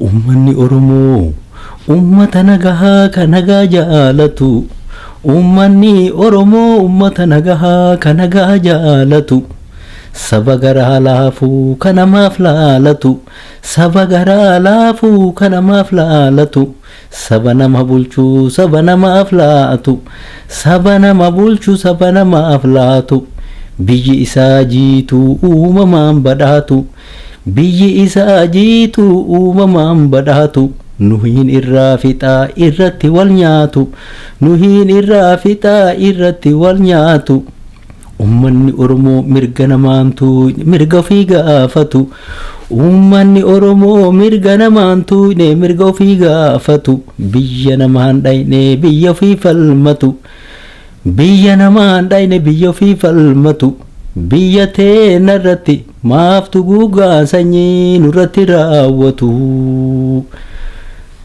Ummanni Oromoo ummata nagahaa ka nagaa jaalatu. Ummanni Oromoo ummata nagahaa ka nagaa jaalatu. Saba garaa laafuu ka namaaf laalatu. Saba garaa laafuu ka namaaf laalatu. Saba nama bulchuu saba namaaf laatu. Saba nama bulchuu saba namaaf laatu. Biyyi isaa jiituu uumamaan badhaatu. Biyyi isaa jiituu uumamaan badhaatu. Nuhiin irraa fixaa irratti wal nyaatu. Nuhiin irraa fixaa irratti wal nyaatu. Ummanni Oromoo mirga namaantu mirga ofii gaafatu. Ummanni Oromoo mirga namaantu mirga ofii gaafatu. Biyya namaan dhayne biyya ofii falmatu. Biyya namaan dhayne biyya ofii falmatu. Biyya teenarratti maaftu guugaa sanyii nurratti raawwatu.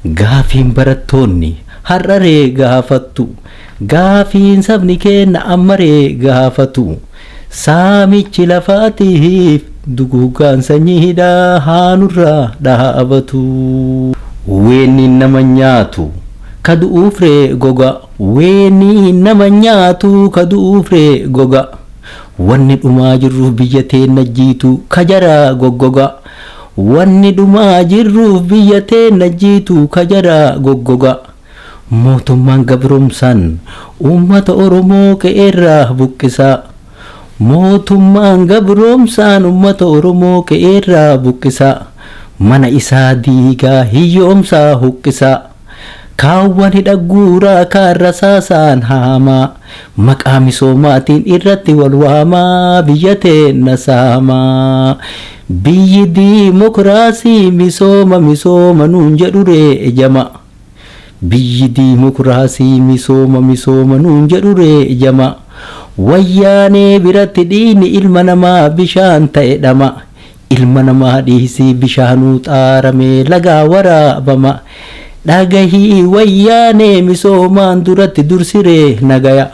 Gaafiin barattoonni har'aree gaafattu. Gaafiin sabni keenya ammaree gaafatu. Saamichi lafaatiif duguugaan sanyiidhaa haanurraa dhaabatu. Weenni nama nyaatu ka du'uufree goga. Weenni nama nyaatu ka du'uufree goga. Wanni dhumaa jirruuf biyya teenya jiitu ka jaraa goggoga. Wanni dhumaa jirruuf biyya teenya jiitu ka jaraa goggoga. Mootummaan gabroomsaan uummata Oromoo qe'eerraa buqqisa. Mootummaan gabroomsaan uummata Oromoo qe'eerraa buqqisa. Mana isaa diigaa hiyyoomsaa huqqisa. Kaawwan hidha guuraa kaan rasaasaan haamaa. Maqaa misoomaatiin irratti wal waamaa biyya teenya saamaa. Biyyi diimokiraasii misooma nuun jedhuree jama. Biyyi diimokiraasii misooma nuun jedhuree jama. Wayyaanee biratti dhiini ilma namaa bishaan ta'e dhama. Ilma namaa dhiisii bishaanuu xaaramee lagaa waraabama. Dhagahii wayyaanee misoomaan duratti dursiree nagaya.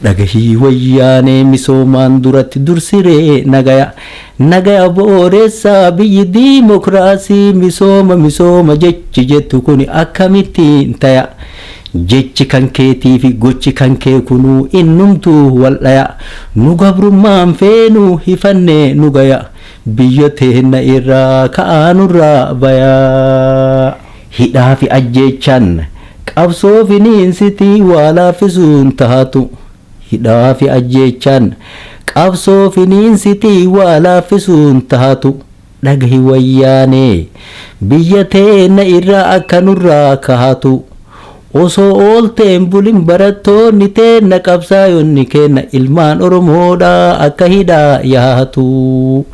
Dhagahii wayyaanee misoomaan duratti dursiree nagaya. Nagaya booressaa biyyi diimokiraasii misooma jechi jettu kun akkamittiin taya. Jechi kan keetii fi gochi kan kee kunuu innumtuu wal dhaya. Nu gabrummaan feenuu hifannee nu gaya. Biyya teenya irraa ka'aanurraa bayaa. Hidhaa fi ajjeechaan qabsoo finiinsitii waa laaffisuun taatu. Hidhaa fi ajjeechaan qabsoo finiinsitii waa laaffisuun taatu. Dhagahi wayyaanee biyya teenya irraa akka nurraa kaatu. Osoo oolteen bulin barattoonni teenya qabsaayonni keenya ilmaan Oromoodhaa akka hidhaa yaatu.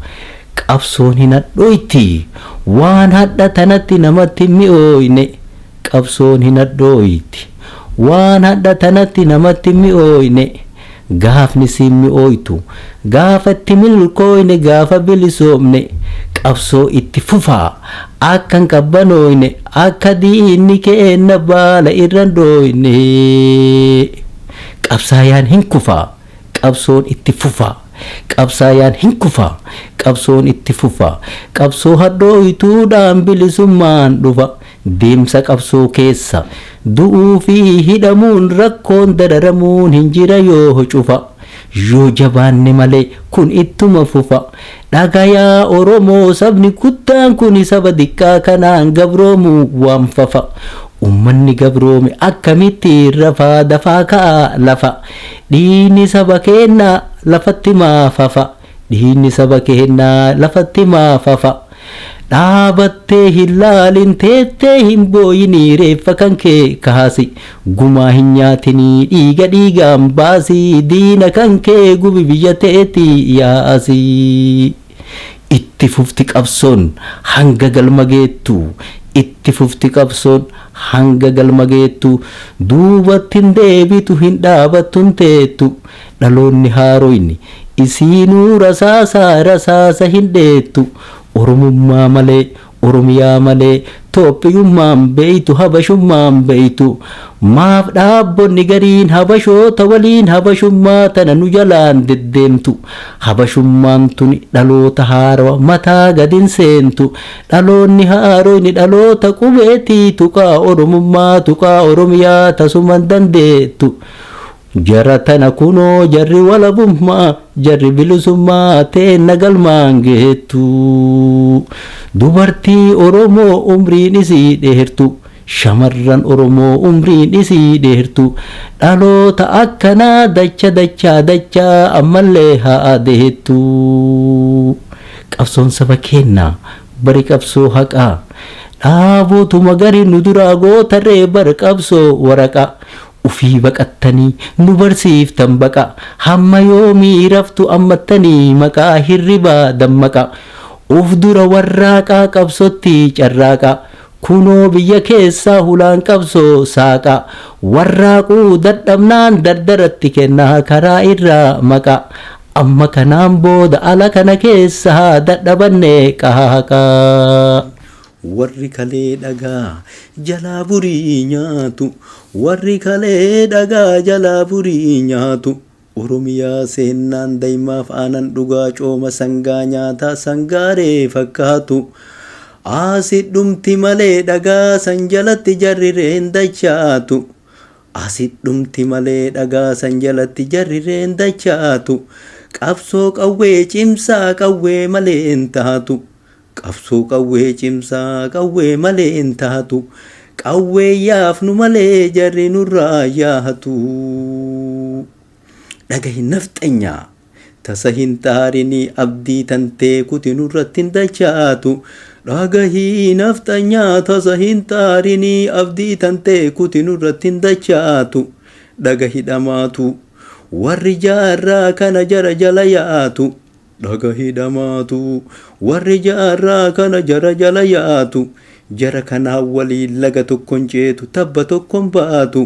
Qabsoon hin hadhooyti waan hadha tanatti namatti mi'ooyne. Qabsoon hin hadhooyti waan hadha tanatti namatti mi'ooyne. Gaafni siin mi'ooytu gaafa itti milkooyne gaafa bilisoomne. Qabsoo itti fufaa akka hin qabbanoyne akka diinni keenya baala irraan dhooyne. Qabsaayaan hin kufaa qabsoon itti fufaa. Qabsaayaan hin kufaa qabsoon itti fufaa. Qabsoo hadhooytuudhaan bilisummaan dhufa. Deemsa qabsoo keessa du'uu fi hidhamuun rakkoon dararamuun hin jira yoo cufa. Yoo jabaanne malee kun ittuma fufa. Dhagayaa Oromoo sabni guddaan kun saba xiqqaa kanaan gabroomuu waan fafa. Ummanni gabroome akkamitti rafaa dafaa ka'a lafa. Dhiinni saba keenyaa lafatti maafafa. Dhiinni saba keenyaa lafatti maafafa. Dhaabattee hin laalin teettee hin booyinii reeffa kan kee kaasi. Gumaa hin nyaatinii dhiiga dhiigaan baasii. Diina kan kee gubi biyya teetii yaasi. Itti fufti qabsoon hanga galma geettu. Itti fufti qabsoon hanga galma geettu. Duubatti hin deebitu hin dhaabattu hin teettu. Dhaloonni haaroyni isiinuu rasaasa hin dheettu. Oromummaa malee Oromiyaa malee Toophiyummaan beeytu habashummaan beeytu maaf dhaabbonni gariin habashoota waliin habashummaa tana nu jalaan deddeemtu habashummaan tuni dhaloota haarawa mataa gadin seentu dhaloonni haaroyni dhaloota qubeetii tuqaa oromummaa tuqaa oromiyaa tasuman dandeettu jara tana kunoo jarri walabummaa jarri bilisummaa teenna galmaan geettu dubartii oromoo umriin isii dheertu shamarran oromoo umriin isii dheertu dhaloota akkanaa dacha dachaa ammallee haa adeettu qabsoon saba keenna bari qabsoo haqaa dhaabotuma gari nu duraa gootarree bar qabsoo waraqaa ufii baqattanii nu barsiiftan baqa hamma yoomii raftu ammattanii maqaa hirribaa dammaqa uf dura warraaqaa qabsotti carraaqa kunoo biyya keessaa hulaan qabsoo saaqa warraaquu dadhabnaan dardaratti kennaa karaa irraa maqa amma kanaan booda ala kana keessaa dadhabannee qahaqaa warri kalee dhagaa jalaa burii nyaatu warri kalee dhagaa jalaa burii nyaatu oromiyaa seennaan daa'imaaf aanan dhugaa cooma sangaa nyaataa sangaaree fakkaatu asidhumti malee dhagaa san jalatti jarrireen dachaatu asidhumti malee dhagaa san jalatti jarrireen dachaatu qabsoo qawwee cimsaa qawwee malee hin taatu qabsoo qawwee cimsaa qawwee malee hin taatu qawwee yaafnu malee jarri nurraa yaatu dhagahi nafxanyaa tasa hin taarinii abdii tantee kuti nurratti hin dachaatu dhagahi nafxanyaa tasa hin taarinii abdii tantee kuti nurratti hin dachaatu dhagahi dhamaatu warri jaarraa kana jara jala yaatu dhagahi dhamaatu warri jaarraa kana jara jala yaatu jara kanaa waliin laga tokkon ceetu tabba tokkon baatu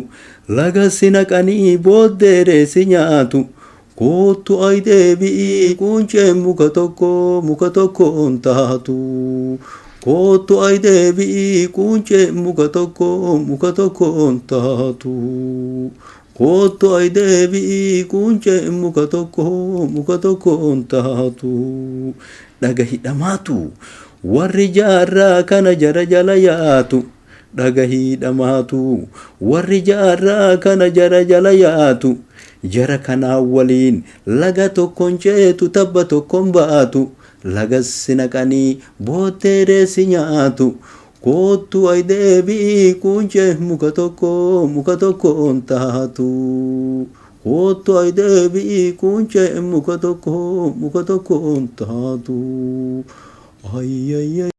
laga sinaqanii booddeereesi nyaatu kootu ay deebi'ii quunceen muka tokkoon taatu kootu ay deebi'ii quunceen muka tokkoon taatu kootu ay deebi'ii quunceen muka tokkoon taatu dhagahi dhamaatu warri jaarraa kana jara jala yaatu dhagahi dhamaatu warri jaarraa kana jara jala yaatu jara kanaa waliin laga tokkon ceetu tabba tokkon baatu laga sinaqanii booddeereesi nyaatu kootu ay deebi'ii quunceen muka tokkoon taatu kootu ay deebi'ii quunceen muka tokkoon taatu ay ay ay